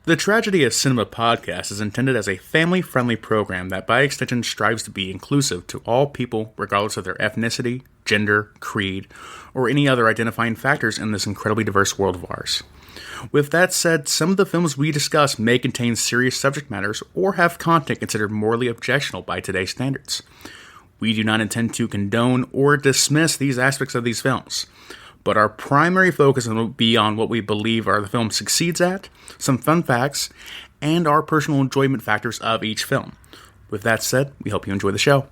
The Tragedy of Cinema podcast is intended as a family-friendly program that by extension strives to be inclusive to all people regardless of their ethnicity, gender, creed, or any other identifying factors in this incredibly diverse world of ours. With that said, some of the films we discuss may contain serious subject matters or have content considered morally objectionable by today's standards. We do not intend to condone or dismiss these aspects of these films, but our primary focus will be on what we believe the film succeeds at, some fun facts, and our personal enjoyment factors of each film. With that said, we hope you enjoy the show.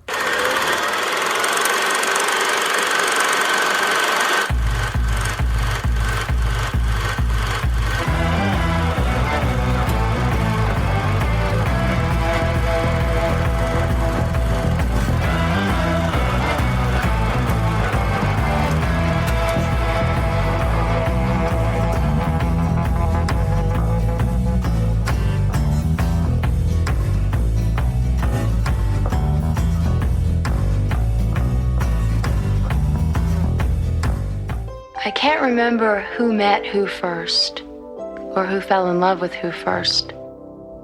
I can't remember who met who first, or who fell in love with who first.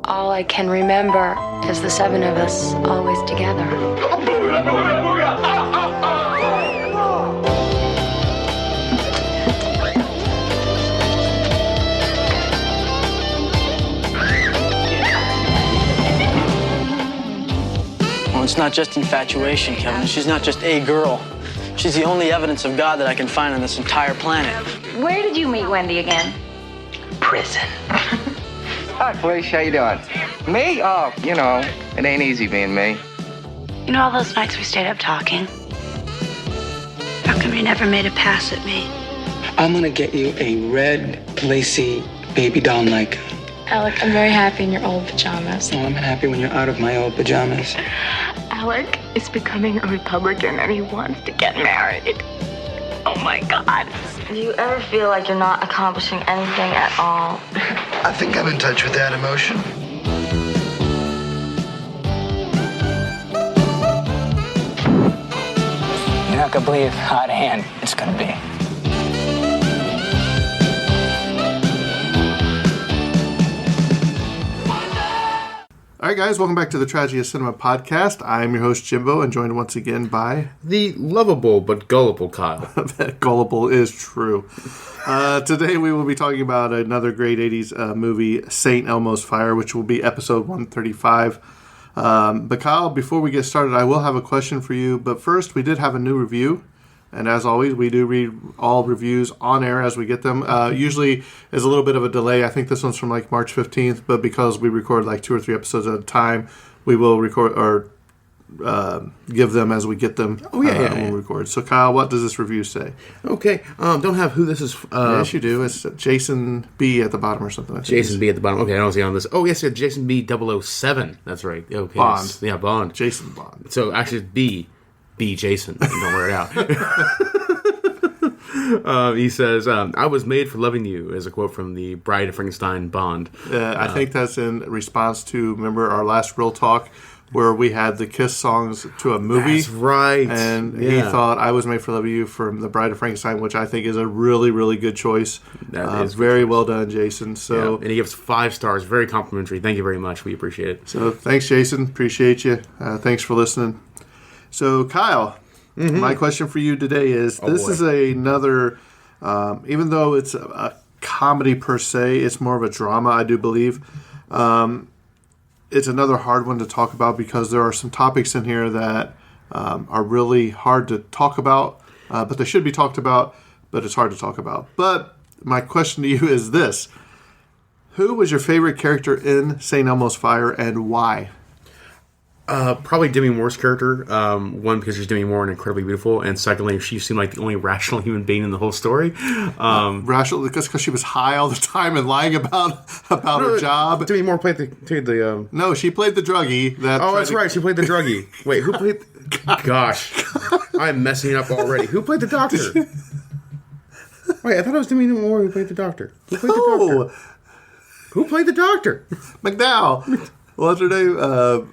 All I can remember is the seven of us always together. Well, it's not just infatuation, Kevin. She's not just a girl. She's the only evidence of God that I can find on this entire planet. Where did you meet Wendy again? Prison. Hi, Felicia. How you doing? Me? Oh, you know, it ain't easy being me. You know all those nights we stayed up talking? How come you never made a pass at me? I'm gonna get you a red, lacy baby doll Nike. Alec, I'm very happy in your old pajamas. Well, I'm happy when you're out of my old pajamas. Alec is becoming a Republican and he wants to get married. Oh my God. Do you ever feel like you're not accomplishing anything at all? I think I'm in touch with that emotion. You're not gonna believe how out of hand it's gonna be. All right, guys, welcome back to the Tragedy of Cinema podcast. I'm your host, Jimbo, and joined once again by... The lovable but gullible Kyle. That gullible is true. Today we will be talking about another great 80s movie, St. Elmo's Fire, which will be episode 135. But Kyle, before we get started, I will have a question for you. But first, we did have a new review. And as always, we do read all reviews on air as we get them. Usually, there's a little bit of a delay. I think this one's from like March 15th, but because we record like 2 or 3 episodes at a time, we will record or give them as we get them when we record. So, Kyle, what does this review say? Okay, don't have who this is. Yes, you do. It's Jason B at the bottom or something. Jason B at the bottom. Okay, I don't see on this. Oh, yes, yeah, Jason B 007. That's right. Okay, Bond. Yeah, Bond. Jason Bond. So, actually, it's B Jason. Don't wear it out. He says, I was made for loving you, is a quote from the Bride of Frankenstein Bond. I think that's in response to, remember, our last Real Talk, where we had the Kiss songs to a movie. That's right. And he thought I was made for loving you from the Bride of Frankenstein, which I think is a really, really good choice. That is very well done, Jason. So, and he gives 5 stars. Very complimentary. Thank you very much. We appreciate it. So thanks, Jason. Appreciate you. Thanks for listening. So, Kyle, my question for you today is, is another, even though it's a comedy per se, it's more of a drama, I do believe. It's another hard one to talk about because there are some topics in here that are really hard to talk about, but they should be talked about, but it's hard to talk about. But my question to you is this. Who was your favorite character in St. Elmo's Fire and why? Probably Demi Moore's character. One, because she's Demi Moore and incredibly beautiful, and secondly, she seemed like the only rational human being in the whole story. Rational because she was high all the time and lying about her job. Demi Moore played the No, she played the druggie. That's right. She played the druggie. Wait, who played? Gosh, I'm messing up already. Who played the doctor? Wait, I thought it was Demi Moore who played the doctor. Who played the doctor? Who played the doctor? McDowell. What's her name?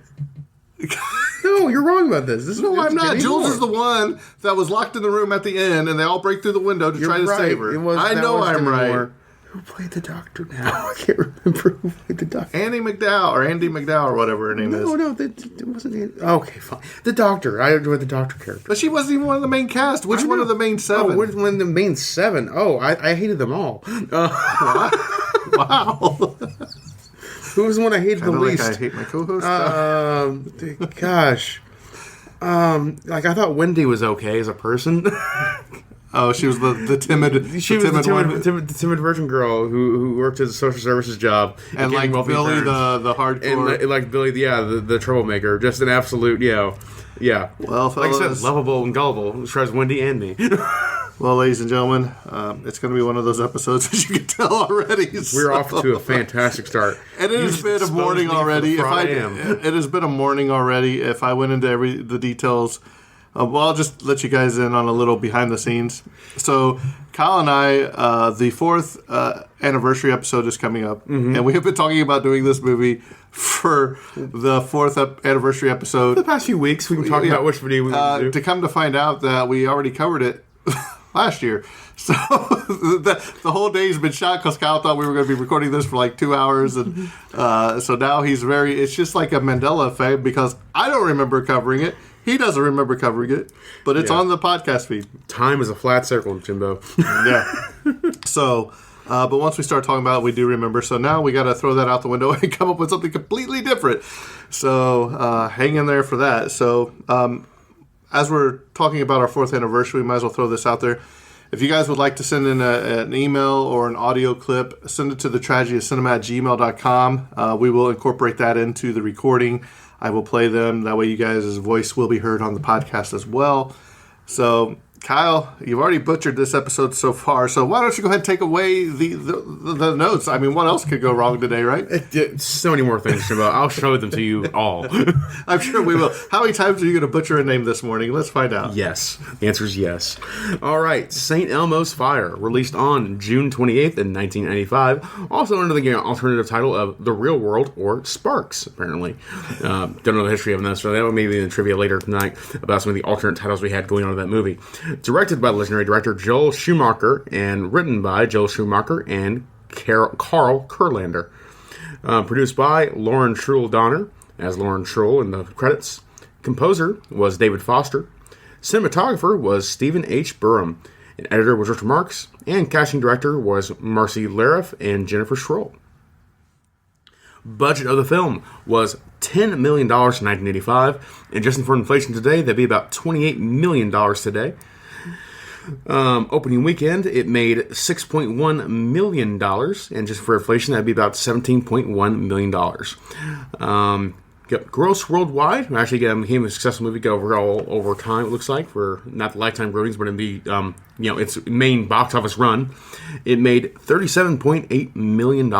No, you're wrong about this. No, I'm not. Jules is the one that was locked in the room at the end, and they all break through the window to try to save her. I know I'm right. Who played the doctor now? I can't remember who played the doctor. Andy McDowell, or whatever her name is. No, it wasn't. Okay, fine. The doctor. I enjoyed the doctor character. But she wasn't even one of the main cast. Which one of the main 7? Oh, which one of the main 7? Oh, I hated them all. Wow. Who was the one I hated the least? I hate my co-host. Gosh. Like I thought Wendy was okay as a person. Oh, she was the timid. She was the timid virgin girl who worked as a social services job, and like Billy, the hardcore, and like Billy, the troublemaker. Just an absolute, yeah. Well, fellas, like I said, lovable and gullible. As far as Wendy and me. Well, ladies and gentlemen, it's going to be one of those episodes, as you can tell already. We're off to a fantastic start. And it has been a morning already. It has been a morning already. If I went into the details. Well, I'll just let you guys in on a little behind the scenes. So, Kyle and I, the 4th anniversary episode is coming up, and we have been talking about doing this movie for the 4th anniversary episode. For the past few weeks, we've been talking about which video we would do. To come to find out that we already covered it last year. So, the whole day's been shot because Kyle thought we were going to be recording this for like 2 hours, and so now it's just like a Mandela effect because I don't remember covering it. He doesn't remember covering it, but it's on the podcast feed. Time is a flat circle, Jimbo. Yeah. So, but once we start talking about it, we do remember. So now we got to throw that out the window and come up with something completely different. So hang in there for that. So as we're talking about our 4th anniversary, we might as well throw this out there. If you guys would like to send in an email or an audio clip, send it to thetragedyofcinema@gmail.com. We will incorporate that into the recording. I will play them. That way you guys' voice will be heard on the podcast as well. So, Kyle, you've already butchered this episode so far, so why don't you go ahead and take away the notes? I mean, what else could go wrong today, right? So many more things, Jimbo. I'll show them to you all. I'm sure we will. How many times are you going to butcher a name this morning? Let's find out. Yes. The answer is yes. All right. St. Elmo's Fire, released on June 28th in 1995, also under the alternative title of The Real World, or Sparks, apparently. Don't know the history of that, so that may be in the trivia later tonight about some of the alternate titles we had going on in that movie. Directed by legendary director Joel Schumacher and written by Joel Schumacher and Carl Kurlander. Produced by Lauren Truell Donner, as Lauren Truell in the credits. Composer was David Foster. Cinematographer was Stephen H. Burham. And editor was Richard Marks. And casting director was Marcy Lariff and Jennifer Schroll. Budget of the film was $10 million in 1985. And just for inflation today, that'd be about $28 million today. Opening weekend, it made $6.1 million, and just for inflation, that'd be about $17.1 million. Gross worldwide, actually became a successful movie over time, it looks like, for not the lifetime ratings, but in the its main box office run. It made $37.8 million.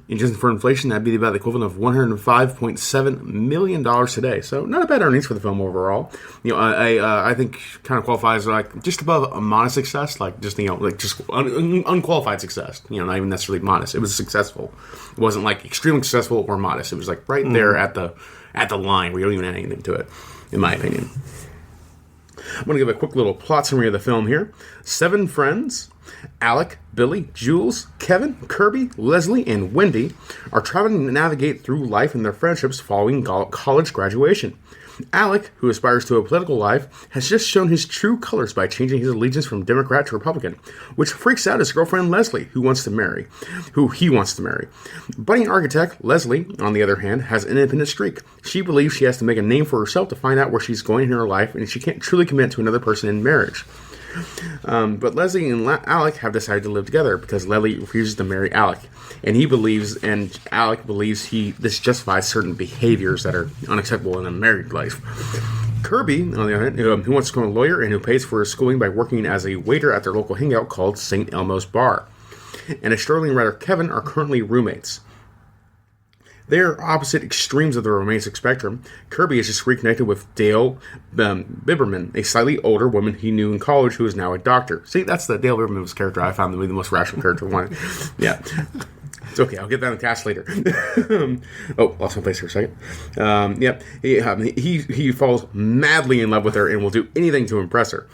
And just for inflation, that'd be about the equivalent of $105.7 million today. So not a bad earnings for the film overall. I think kind of qualifies like just above a modest success, like just unqualified success. Not even necessarily modest. It was successful. It wasn't like extremely successful or modest. It was like right there at the line where you don't even add anything to it, in my opinion. I'm going to give a quick little plot summary of the film here. 7 friends, Alec, Billy, Jules, Kevin, Kirby, Leslie, and Wendy, are traveling to navigate through life and their friendships following college graduation. Alec, who aspires to a political life, has just shown his true colors by changing his allegiance from Democrat to Republican, which freaks out his girlfriend Leslie, who he wants to marry. Budding architect Leslie, on the other hand, has an independent streak. She believes she has to make a name for herself to find out where she's going in her life, and she can't truly commit to another person in marriage. But Leslie and Alec have decided to live together because Leslie refuses to marry Alec, and Alec believes this justifies certain behaviors that are unacceptable in a married life. Kirby, on the other hand, who wants to become a lawyer and who pays for his schooling by working as a waiter at their local hangout called St. Elmo's Bar, and a sterling writer Kevin are currently roommates. They are opposite extremes of the romantic spectrum. Kirby is just reconnected with Dale Biberman, a slightly older woman he knew in college who is now a doctor. See, that's the Dale Biberman's character I found to be the most rational character. Yeah. It's okay. I'll get that in the cast later. Lost my place for a second. Yep. He falls madly in love with her and will do anything to impress her.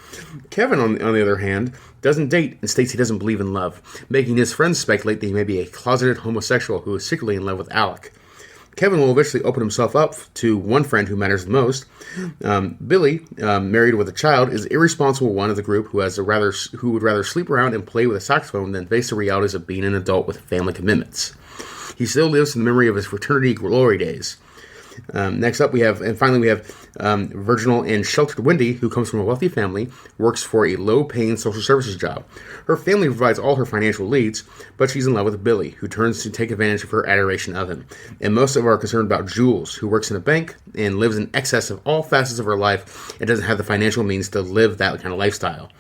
Kevin, on the other hand, doesn't date and states he doesn't believe in love, making his friends speculate that he may be a closeted homosexual who is secretly in love with Alec. Kevin will eventually open himself up to one friend who matters the most. Billy, married with a child, is the irresponsible one of the group who would rather sleep around and play with a saxophone than face the realities of being an adult with family commitments. He still lives in the memory of his fraternity glory days. Next up, we have virginal and sheltered Wendy, who comes from a wealthy family, works for a low-paying social services job. Her family provides all her financial needs, but she's in love with Billy, who turns to take advantage of her adoration of him. And most of them are concerned about Jules, who works in a bank and lives in excess of all facets of her life and doesn't have the financial means to live that kind of lifestyle.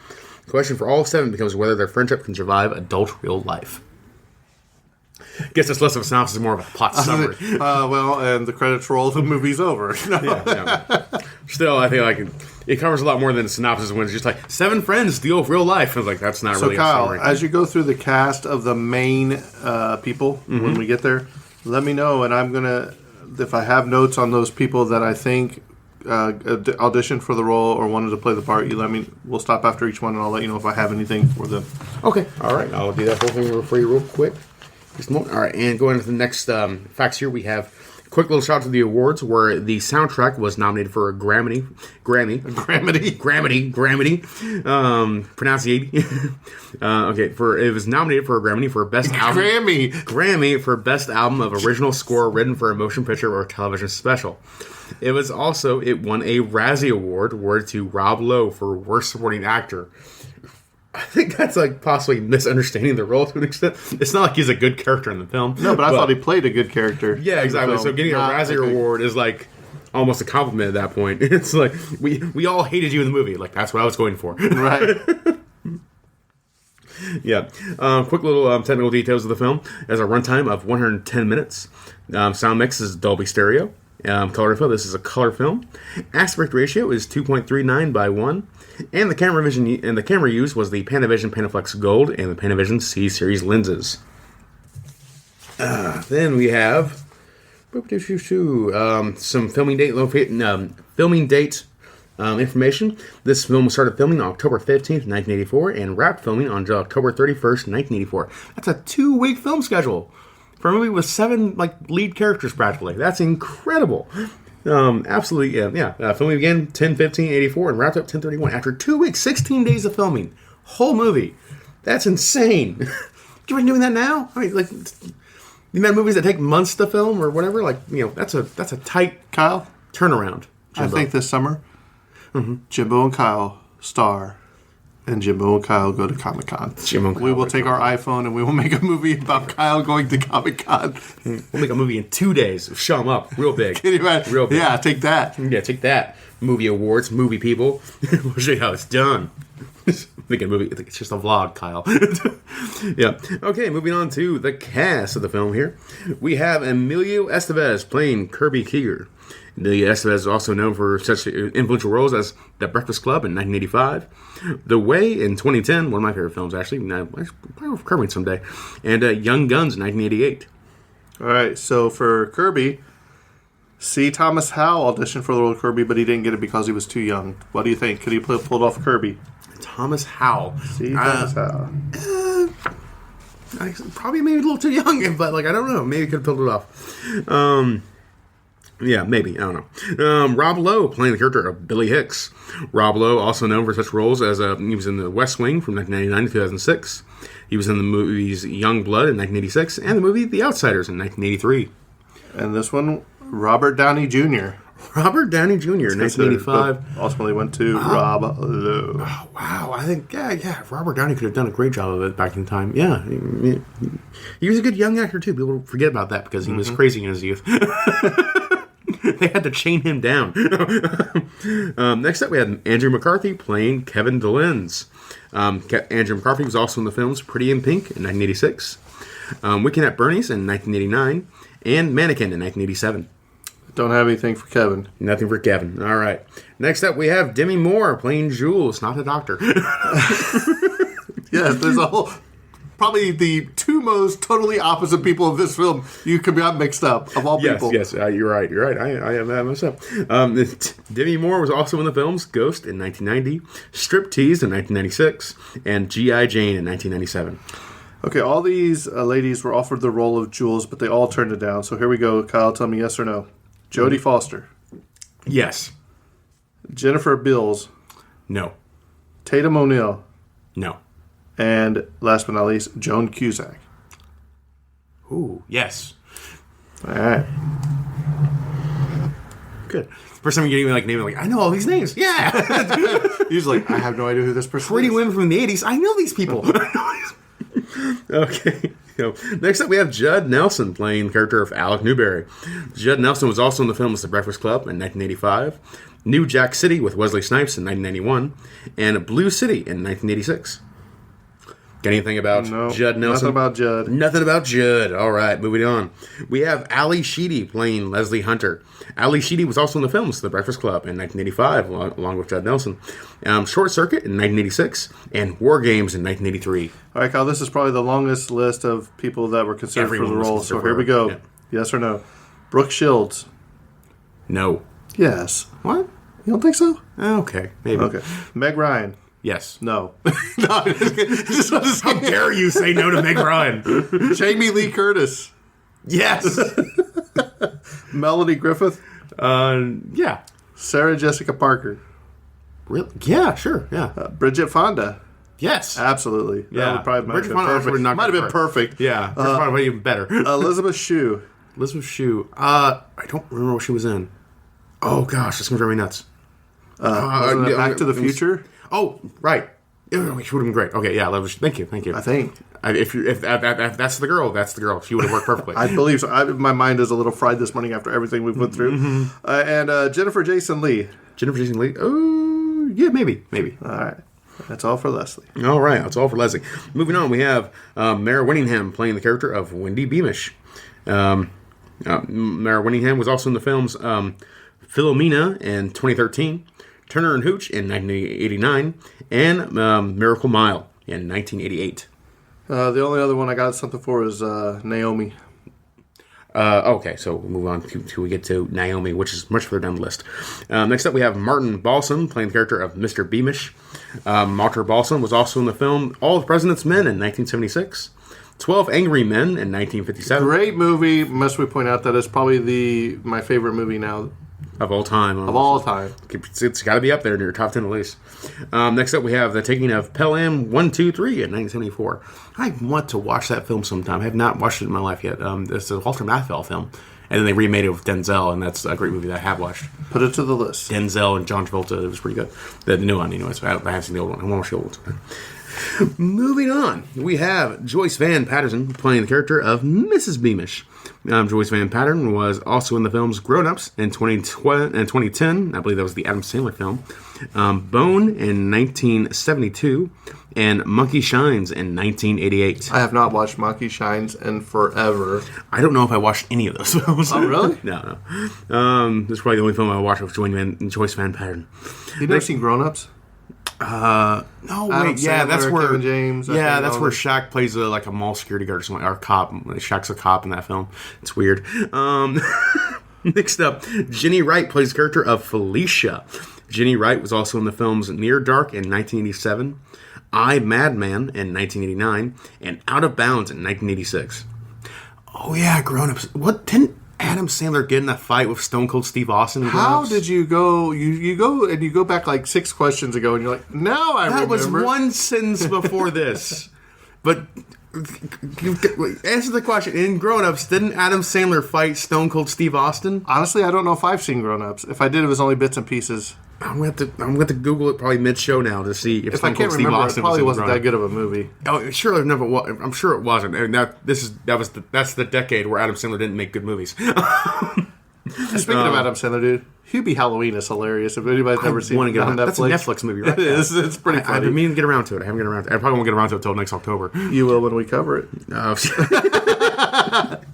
The question for all 7 becomes whether their friendship can survive adult real life. Guess it's less of a synopsis, more of a plot summary. And the credits roll, the movie's over. Still, I think it covers a lot more than a synopsis when it's just like 7 friends deal with real life. I was like, that's not really Kyle, a summary. as you go through the cast of the main people when we get there, let me know, and I'm gonna, if I have notes on those people that I think auditioned for the role or wanted to play the part, we'll stop after each one, and I'll let you know if I have anything for them. Okay, all right, I'll do that whole thing for you real quick. All right, and going into the next facts here, we have a quick little shout out to the awards where the soundtrack was nominated for a Grammy. Pronunciation. It was nominated for a Grammy for best album. Grammy for best album of original score written for a motion picture or television special. It won a Razzie Award awarded to Rob Lowe for worst supporting actor. I think that's possibly misunderstanding the role to an extent. It's not like he's a good character in the film. No, but I thought he played a good character. Yeah, exactly. So getting a Razzie Award is almost a compliment at that point. It's like, we all hated you in the movie. That's what I was going for. Right. Yeah. Quick little technical details of the film. It has a runtime of 110 minutes. Sound mix is Dolby Stereo. Color film. This is a color film. Aspect ratio is 2.39:1. And the camera used was the Panavision Panaflex Gold and the Panavision C Series lenses. Then we have some filming date information. This film started filming on October 15th, 1984, and wrapped filming on October 31st, 1984. That's a 2-week film schedule for a movie with 7 lead characters practically. That's incredible. Absolutely, yeah. Filming began 10/15/84 and wrapped up 10/31 after 2 weeks, 16 days of filming, whole movie. That's insane. You been doing that now? I mean, you met movies that take months to film or whatever. That's a tight Kyle turnaround. Jimbo. I think this summer, Jimbo and Kyle star. And Jimbo and Kyle go to Comic-Con. We will take our iPhone and we will make a movie about Kyle going to Comic-Con. We'll make a movie in 2 days. Show them up. Real big. Can you imagine? Real big. Yeah, take that. Yeah, take that. Movie awards, movie people. We'll show you how it's done. Make a movie. It's just a vlog, Kyle. Yeah. Okay, moving on to the cast of the film here. We have Emilio Estevez playing Kirby Keeger. Emilio Estevez is also known for such influential roles as The Breakfast Club in 1985, The Way in 2010, one of my favorite films actually, probably covering someday, and Young Guns in 1988. All right, so for Kirby, C. Thomas Howell auditioned for the role of Kirby, but he didn't get it because he was too young. What do you think? Could he pull it off Kirby? Thomas Howell. C. Thomas Howell. Probably maybe a little too young, but I don't know. Maybe he could have pulled it off. Yeah, maybe. I don't know. Rob Lowe playing the character of Billy Hicks. Rob Lowe, also known for such roles as he was in The West Wing from 1999 to 2006. He was in the movies Young Blood in 1986 and the movie The Outsiders in 1983. And this one, Robert Downey Jr. Robert Downey Jr. in 1985. Ultimately went to Rob Lowe. Oh, wow. I think, yeah, Robert Downey could have done a great job of it back in time. Yeah. He was a good young actor, too. People forget about that because he was crazy in his youth. They had to chain him down. Next up, we had Andrew McCarthy playing Kevin DeLenz. Andrew McCarthy was also in the films Pretty in Pink in 1986, Weekend at Bernie's in 1989, and Mannequin in 1987. Don't have anything for Kevin. Nothing for Kevin. All right. Next up, we have Demi Moore playing Jules, not the doctor. Yes, there's a whole... probably the two most totally opposite people of this film you could got mixed up, of all people. Yes, you're right. I have that myself. Demi Moore was also in the films Ghost in 1990, Striptease in 1996, and G.I. Jane in 1997. Okay, all these ladies were offered the role of Jules, but they all turned it down. So here we go. Kyle, tell me yes or no. Jodie Foster. Yes. Jennifer Beals. No. Tatum O'Neal. No. And last but not least, Joan Cusack. Ooh, yes. All right. Good. First time you're getting naming I know all these names. Yeah. He's like, I have no idea who this person Pretty is. women from the 80s. I know these people. Okay. Next up, we have Judd Nelson playing the character of Alec Newberry. Judd Nelson was also in the films The Breakfast Club in 1985, New Jack City with Wesley Snipes in 1991, and Blue City in 1986. Got anything about Judd Nelson? Nothing about Judd. Nothing about Judd. All right, moving on. We have Ali Sheedy playing Leslie Hunter. Ali Sheedy was also in the films The Breakfast Club in 1985, along with Judd Nelson. Short Circuit in 1986, and War Games in 1983. All right, Kyle, this is probably the longest list of people that were considered for the role. So here we go. Yeah. Yes or no? Brooke Shields. No. Yes. What? You don't think so? Okay, maybe. Okay. Meg Ryan. Yes. No. No. How dare you say no to Meg Ryan? Jamie Lee Curtis. Yes. Melanie Griffith. Yeah. Sarah Jessica Parker. Really? Yeah, sure. Yeah. Bridget Fonda. Yes. Absolutely. Yeah. That would probably Bridget Fonda might have been perfect. Yeah. Bridget Fonda would be even better. Elizabeth Shue. Elizabeth Shue. I don't remember what she was in. Oh gosh, this one's driving me nuts. Back to the Future. Oh, right. She would have been great. Okay, yeah. Thank you. I think if that's the girl, that's the girl. She would have worked perfectly. I believe so. My mind is a little fried this morning after everything we've went through. Mm-hmm. And Jennifer Jason Leigh. Jennifer Jason Leigh. Oh, yeah, maybe. All right. That's all for Leslie. All right, that's all for Leslie. Moving on, we have Mara Winningham playing the character of Wendy Beamish. Mara Winningham was also in the films Philomena in 2013, Turner and Hooch in 1989, and Miracle Mile in 1988. The only other one I got something for is Naomi. Okay, so we'll move on till we get to Naomi, which is much further down the list. Next up, we have Martin Balsam playing the character of Mr. Beamish. Martin Balsam was also in the film All the President's Men in 1976, 12 Angry Men in 1957. Great movie. Must we point out that it's probably my favorite movie now. Of all time. Of all time. It's got to be up there in your top 10 at least. Next up, we have The Taking of Pelham 123 in 1974. I want to watch that film sometime. I have not watched it in my life yet. It's a Walter Matthau film. And then they remade it with Denzel, and that's a great movie that I have watched. Put it to the list. Denzel and John Travolta. It was pretty good. The new one, anyways. I haven't seen the old one. I want to watch the old one. Moving on, we have Joyce Van Patterson playing the character of Mrs. Beamish. Joyce Van Pattern was also in the films Grown Ups in 2010. I believe that was the Adam Sandler film. Bone in 1972. And Monkey Shines in 1988. I have not watched Monkey Shines in forever. I don't know if I watched any of those films. Oh, really? No. This is probably the only film I watched with Joyce Van Pattern. You've never seen Grown Ups? No, wait, yeah, that's where Kevin James. Yeah, that's where Shaq plays like a mall security guard or something, or a cop. Shaq's a cop in that film. It's weird. Next up, Jenny Wright plays the character of Felicia. Jenny Wright was also in the films Near Dark in 1987, I, Madman in 1989, and Out of Bounds in 1986. Oh yeah, Grown Ups. What didn't Adam Sandler get in a fight with Stone Cold Steve Austin? How did you go? You go back like 6 questions ago, and you're like, now I remember. That was one sentence before this. But answer the question. In Grown Ups, didn't Adam Sandler fight Stone Cold Steve Austin? Honestly, I don't know if I've seen Grown Ups. If I did, it was only bits and pieces. I'm going to Google it probably mid-show now to see if Stone Cold Steve Austin it probably was wasn't that good of a movie. Oh, sure, I'm sure it wasn't. And that's the decade where Adam Sandler didn't make good movies. Speaking of Adam Sandler, dude, Hubie Halloween is hilarious. If anybody's never seen it on Netflix. That's a Netflix movie, right? It is. It's pretty funny. I've been meaning to get around to it. I haven't get around to it. I probably won't get around to it until next October. You will when we cover it.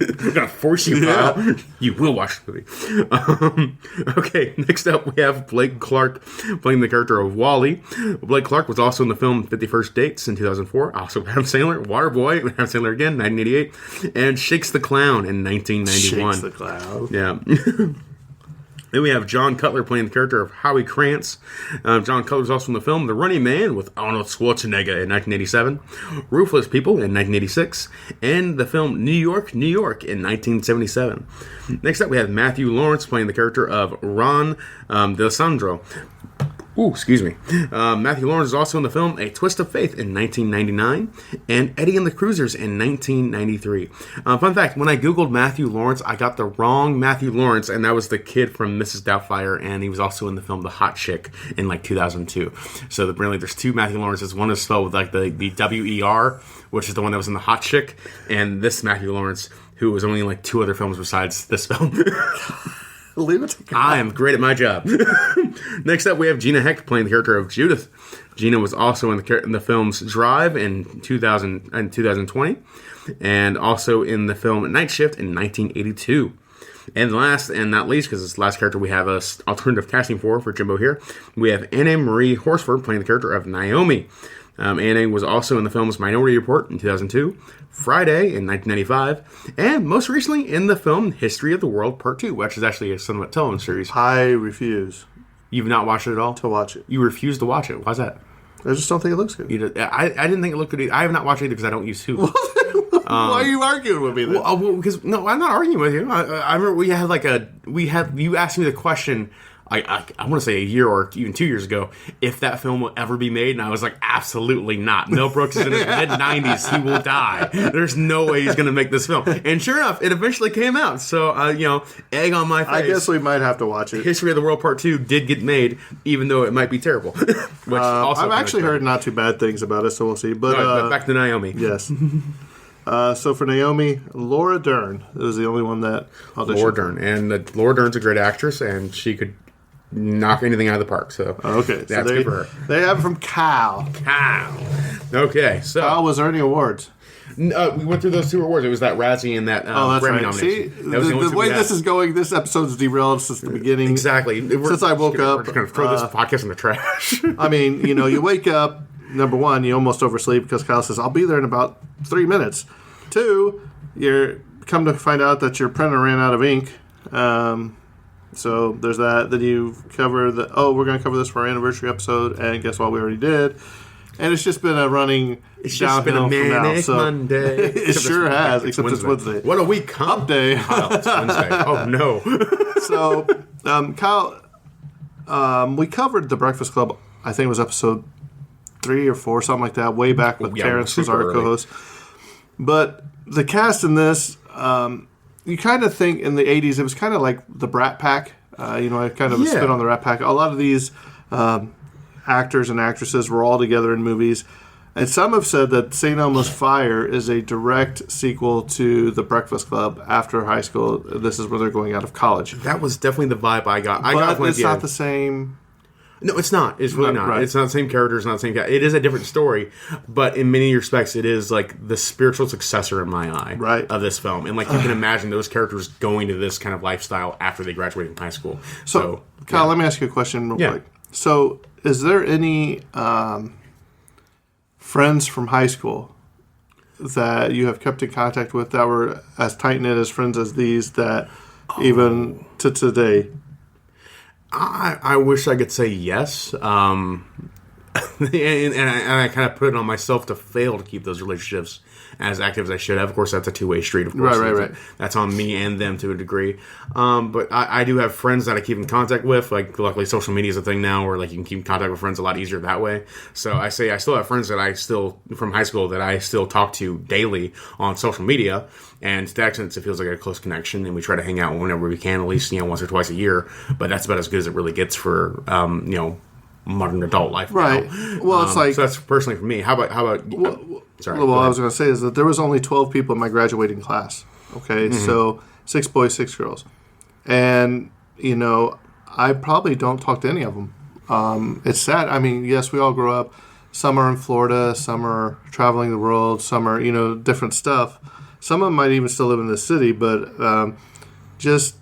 I'm gonna force you, Kyle. You will watch the movie. Okay, next up we have Blake Clark playing the character of Wally. Blake Clark was also in the film 51st Dates in 2004. Also Adam Sandler, Waterboy, Adam Sandler again, 1988, and Shakes the Clown in 1991. Shakes the Clown. Yeah. Then we have John Cutler playing the character of Howie Krantz. John Cutler was also in the film The Running Man with Arnold Schwarzenegger in 1987, Ruthless People in 1986, and the film New York, New York in 1977. Next up, we have Matthew Lawrence playing the character of Ron DeSandro. Ooh, excuse me. Matthew Lawrence is also in the film A Twist of Faith in 1999 and Eddie and the Cruisers in 1993. Fun fact, when I Googled Matthew Lawrence, I got the wrong Matthew Lawrence, and that was the kid from Mrs. Doubtfire, and he was also in the film The Hot Chick in like 2002. So really, there's two Matthew Lawrences. One is spelled with like the W-E-R, which is the one that was in The Hot Chick, and this Matthew Lawrence, who was only in like two other films besides this film. Leave it to God. I am great at my job. Next up, we have Gina Heck playing the character of Judith. Gina was also in the films Drive in 2020, and also in the film Night Shift in 1982. And last and not least, because it's the last character we have a alternative casting for Jimbo here, we have Anna Marie Horsford playing the character of Naomi. Anna was also in the films Minority Report in 2002, Friday in 1995, and most recently in the film History of the World Part 2, which is actually a somewhat television series. I refuse. You've not watched it at all? To watch it. You refuse to watch it. Why's that? I just don't think it looks good. I didn't think it looked good either. I have not watched it either because I don't use Hulu. Why are you arguing with me then? Well, because no, I'm not arguing with you. I remember you asked me the question. I want to say a year or even 2 years ago, if that film will ever be made, and I was like, absolutely not. Mel Brooks is in his mid-90s. He will die. There's no way he's going to make this film. And sure enough, it eventually came out. So, egg on my face. I guess we might have to watch it. History of the World Part 2 did get made, even though it might be terrible. Which I've actually heard not too bad things about it, so we'll see. But back to Naomi. Yes. So for Naomi, Laura Dern is the only one that auditioned. Laura Dern. And Laura Dern's a great actress, and she could knock anything out of the park. So okay, that's good for her. They have it from Kyle. Okay, so Kyle, was there any awards? We went through those two awards. It was that Razzie and that that's Grammy right. nomination. See, the way this is going, this episode's derailed since the beginning. Exactly. Since I woke up, we're just going to throw this podcast in the trash. I mean, you wake up. Number one, you almost oversleep because Kyle says, "I'll be there in about 3 minutes." 2, you're come to find out that your printer ran out of ink. So there's that. Then you cover we're going to cover this for our anniversary episode, and guess what? We already did. And it's just been a running downhill from now. So Monday. It sure has, except it's Wednesday. What a week, hump day. It's Wednesday. Oh, no. So, Kyle, we covered The Breakfast Club, I think it was episode 3 or 4, something like that, way back with Terrence was our co-host. But the cast in this, you kind of think in the 80s, it was kind of like the Brat Pack. Kind of a spin on the Rat Pack. A lot of these actors and actresses were all together in movies. And some have said that St. Elmo's Fire is a direct sequel to The Breakfast Club after high school. This is where they're going out of college. That was definitely the vibe I got. But it's not the same. No, it's not. It's really not. Right. It's not the same character. It's not the same guy. It is a different story, but in many respects, it is like the spiritual successor in my eye of this film. And like you can imagine those characters going to this kind of lifestyle after they graduate from high school. So Kyle, let me ask you a question real quick. So, is there any friends from high school that you have kept in contact with that were as tight-knit as friends as these that even to today? I wish I could say yes. And I kind of put it on myself to fail to keep those relationships as active as I should have. Of course, that's a two-way street, of course. Right. That's on me and them to a degree. But I do have friends that I keep in contact with. Like, luckily, social media is a thing now where like you can keep in contact with friends a lot easier that way. So I say I still have friends that from high school that I still talk to daily on social media. And to that extent, it feels like a close connection, and we try to hang out whenever we can, at least once or twice a year. But that's about as good as it really gets for modern adult life. Right. Now. Well, it's like so that's personally for me. How about? Sorry. Well, what I was going to say is that there was only 12 people in my graduating class. Okay, so 6 boys, 6 girls, and I probably don't talk to any of them. It's sad. I mean, yes, we all grow up. Some are in Florida, some are traveling the world, some are different stuff. Some of them might even still live in the city, but just,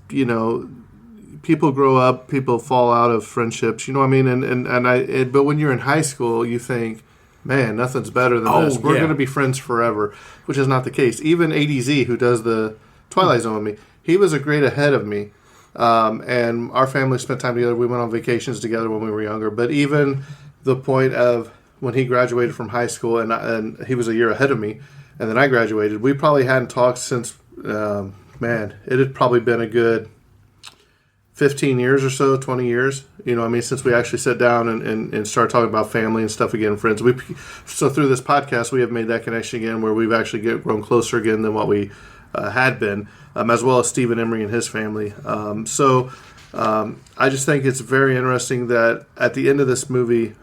people grow up, people fall out of friendships, you know what I mean? But when you're in high school, you think, man, nothing's better than this. We're going to be friends forever, which is not the case. Even ADZ, who does the Twilight Zone with me, he was a grade ahead of me. And our family spent time together. We went on vacations together when we were younger. But even the point of when he graduated from high school, and he was a year ahead of me, and then I graduated, we probably hadn't talked since, it had probably been a good 15 years or so, 20 years, since we actually sat down and started talking about family and stuff again, friends. So through this podcast, we have made that connection again where we've actually grown closer again than what we had been, as well as Stephen Emery and his family. I just think it's very interesting that at the end of this movie,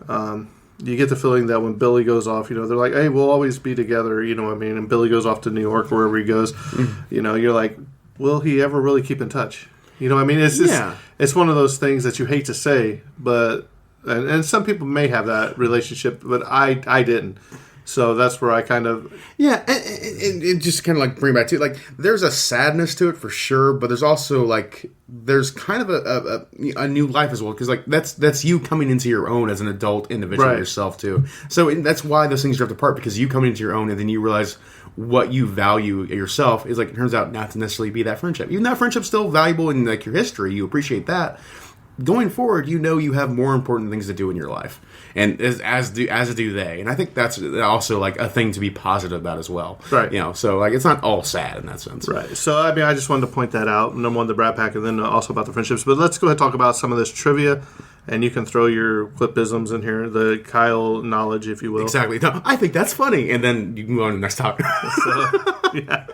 you get the feeling that when Billy goes off, they're like, hey, we'll always be together, and Billy goes off to New York, wherever he goes, you're like, will he ever really keep in touch? It's just, it's one of those things that you hate to say, but, and some people may have that relationship, but I didn't. So that's where I kind of... Yeah, and just kind of like bring back to like, there's a sadness to it for sure, but there's also like, there's kind of a new life as well, because like that's you coming into your own as an adult individual yourself too. So that's why those things drift apart, because you come into your own and then you realize what you value yourself is like, it turns out not to necessarily be that friendship. Even that friendship's still valuable in like your history, you appreciate that. Going forward, you have more important things to do in your life, and as do they. And I think that's also like a thing to be positive about as well. Right. So like it's not all sad in that sense. Right. So I just wanted to point that out. Number one, the Brat Pack, and then also about the friendships. But let's go ahead and talk about some of this trivia, and you can throw your clipisms in here, the Kyle knowledge, if you will. Exactly. No, I think that's funny, and then you can go on to the next topic.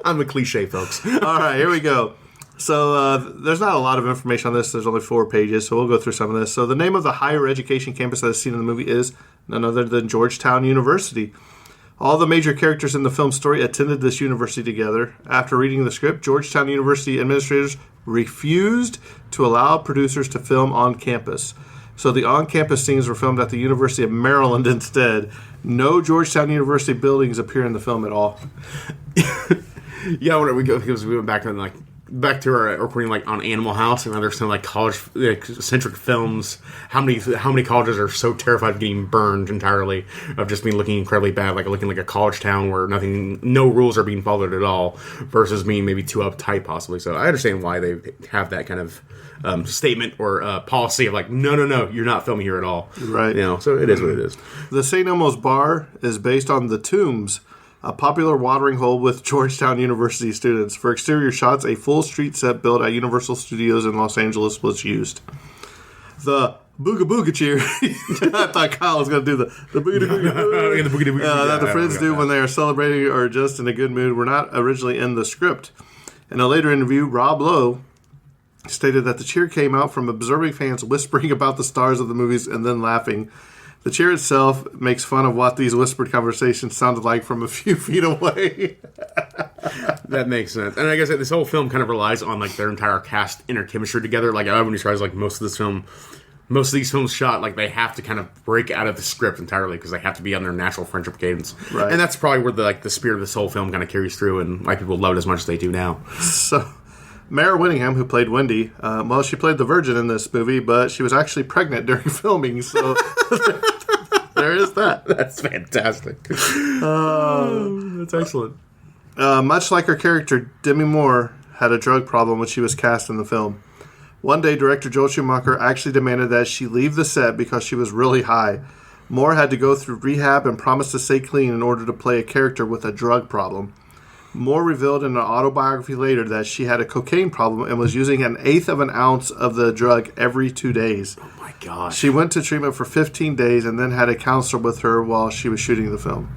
I'm a cliche, folks. All right, here we go. So there's not a lot of information on this. There's only 4 pages, so we'll go through some of this. So the name of the higher education campus that is seen in the movie is none other than Georgetown University. All the major characters in the film's story attended this university together. After reading the script, Georgetown University administrators refused to allow producers to film on campus. So the on-campus scenes were filmed at the University of Maryland instead. No Georgetown University buildings appear in the film at all. Yeah, whenever we go, because we went back to our recording like on Animal House and other some like college centric films. How many colleges are so terrified of getting burned entirely, of just being looking incredibly bad, like looking like a college town where no rules are being followed at all, versus being maybe too uptight possibly. So I understand why they have that kind of statement or policy of like, no, you're not filming here at all. Right. So it is what it is. The St. Elmo's Bar is based on The Tombs, a popular watering hole with Georgetown University students. For exterior shots, a full street set built at Universal Studios in Los Angeles was used. The Booga Booga cheer. I thought Kyle was going to do the Booga Booga that the friends do when they are celebrating or just in a good mood were not originally in the script. In a later interview, Rob Lowe stated that the cheer came out from observing fans whispering about the stars of the movies and then laughing. The cheer itself makes fun of what these whispered conversations sounded like from a few feet away. That makes sense. And I guess this whole film kind of relies on like their entire cast inner chemistry together. Like everyone describes like most of these films shot, like they have to kind of break out of the script entirely because they have to be on their natural friendship cadence. Right. And that's probably where the spirit of this whole film kind of carries through and why people love it as much as they do now. So Mara Winningham, who played Wendy, she played the Virgin in this movie, but she was actually pregnant during filming, so there is that. That's fantastic. That's excellent. Much like her character, Demi Moore had a drug problem when she was cast in the film. One day, director Joel Schumacher actually demanded that she leave the set because she was really high. Moore had to go through rehab and promised to stay clean in order to play a character with a drug problem. Moore revealed in an autobiography later that she had a cocaine problem and was using 1/8 of an ounce of the drug every 2 days. Oh my gosh. She went to treatment for 15 days and then had a counselor with her while she was shooting the film.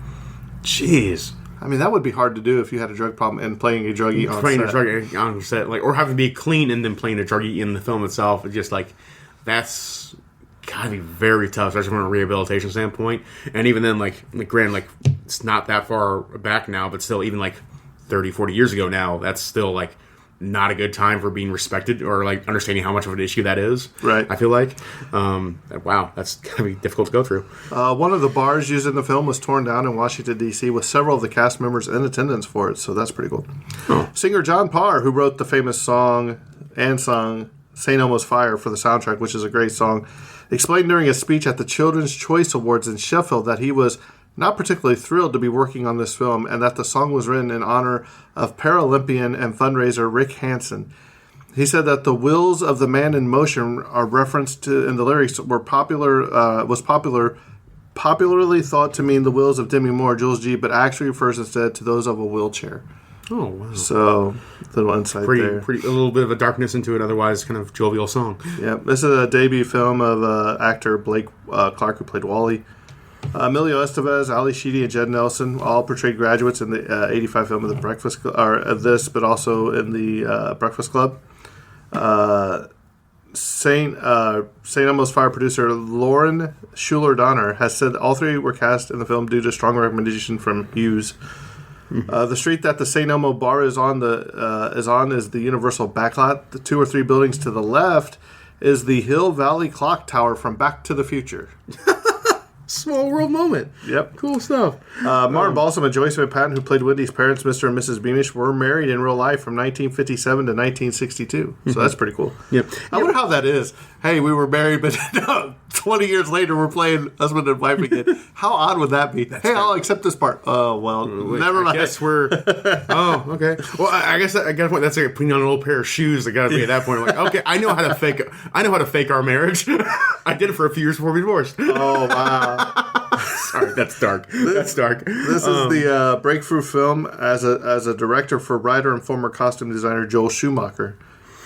Jeez. I mean, that would be hard to do if you had a drug problem and playing a druggie on set. Playing a druggie on set, like, or having to be clean and then playing a druggie in the film itself. It's just like, that's gotta be very tough, especially from a rehabilitation standpoint. And even then, like granted, like, it's not that far back now, but still, even like 30, 40 years ago now, that's still like, not a good time for being respected or like understanding how much of an issue that is. Right. I feel like, wow, that's gonna be difficult to go through. One of the bars used in the film was torn down in Washington, D.C., with several of the cast members in attendance for it, so that's pretty cool. Oh. Singer John Parr, who wrote the famous song St. Elmo's Fire for the soundtrack, which is a great song, explained during a speech at the Children's Choice Awards in Sheffield that he was not particularly thrilled to be working on this film and that the song was written in honor of Paralympian and fundraiser Rick Hansen. He said that the wills of the man in motion are referenced to in the lyrics popularly thought to mean the wills of Demi Moore, Jules G, but actually refers instead to those of a wheelchair. Oh, wow. So, little insight there. A little bit of a darkness into an otherwise kind of jovial song. Yeah, this is a debut film of actor Blake Clark, who played Wally. Emilio Estevez, Ali Sheedy, and Jed Nelson all portrayed graduates in the 85 film of the Breakfast Club, or of this, but also in the Breakfast Club. St. Elmo's Fire producer Lauren Schuler Donner has said all three were cast in the film due to strong recommendation from Hughes. The street that the St. Elmo bar is on is the Universal backlot. The 2 or 3 buildings to the left is the Hill Valley Clock Tower from Back to the Future. Small world moment. Yep. Cool stuff. Martin Balsam and Joyce McPadden, who played Wendy's parents, Mr. and Mrs. Beamish, were married in real life from 1957 to 1962. So that's pretty cool. Yep. I wonder how that is. Hey, we were married, but no, 20 years later, we're playing husband and wife again. How odd would that be? I'll accept this part. Oh, well, never mind. I guess we're... Oh, okay. Well, I guess I got a point. That's like putting on an old pair of shoes. I got to be at that point. I'm like, okay, I know how to fake our marriage. I did it for a few years before we divorced. Oh, wow. Sorry, that's dark. That's dark. This is the breakthrough film as a director for writer and former costume designer Joel Schumacher.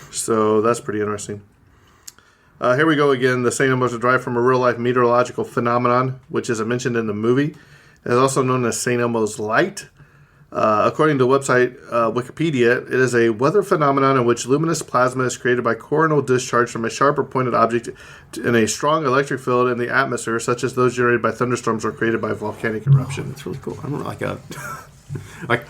So that's pretty interesting. Here we go again. The St. Elmo's derived from a real-life meteorological phenomenon, which is mentioned in the movie. It is also known as St. Elmo's Light. According to website Wikipedia, it is a weather phenomenon in which luminous plasma is created by coronal discharge from a sharp or pointed object in a strong electric field in the atmosphere, such as those generated by thunderstorms or created by volcanic eruption. That's really cool. I remember like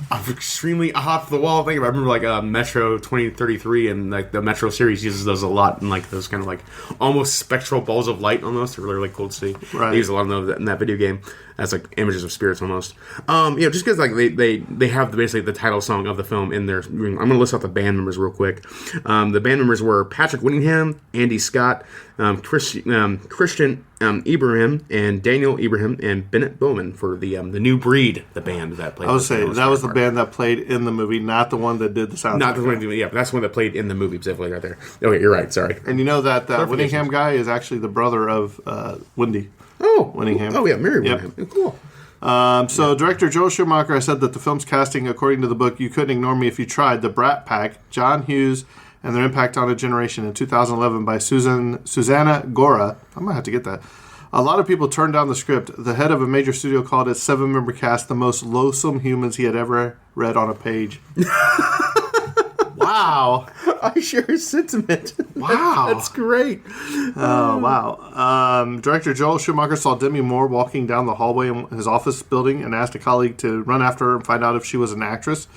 I'm extremely off the wall thing. I remember like Metro 2033 and like the Metro series uses those a lot, and like those kind of like almost spectral balls of light almost. They're really cool to see. Right. They use a lot of that in that video game as like images of spirits almost. Just because like they have basically the title song of the film in there. I'm going to list out the band members real quick. The band members were Patrick Whittingham, Andy Scott, Christian Ibrahim, and Daniel Ibrahim, and Bennett Bowman for the New Breed, the band that played. I would say that was the band that played in the movie, not the one that did the soundtrack. Not the one, but that's the one that played in the movie specifically right there. Okay, you're right. Sorry. And you know that Whittingham guy is actually the brother of Wendy. Oh, Whittingham. Oh, yeah, Mary Whittingham. Cool. Director Joel Schumacher has said that the film's casting, according to the book You Couldn't Ignore Me If You Tried, the Brat Pack, John Hughes, and their impact on a generation in 2011 by Susanna Gora. I might have to get that. A lot of people turned down the script. The head of a major studio called its 7-member cast the most loathsome humans he had ever read on a page. Wow. I share his sentiment. Wow. That's great. Oh, wow. Director Joel Schumacher saw Demi Moore walking down the hallway in his office building and asked a colleague to run after her and find out if she was an actress.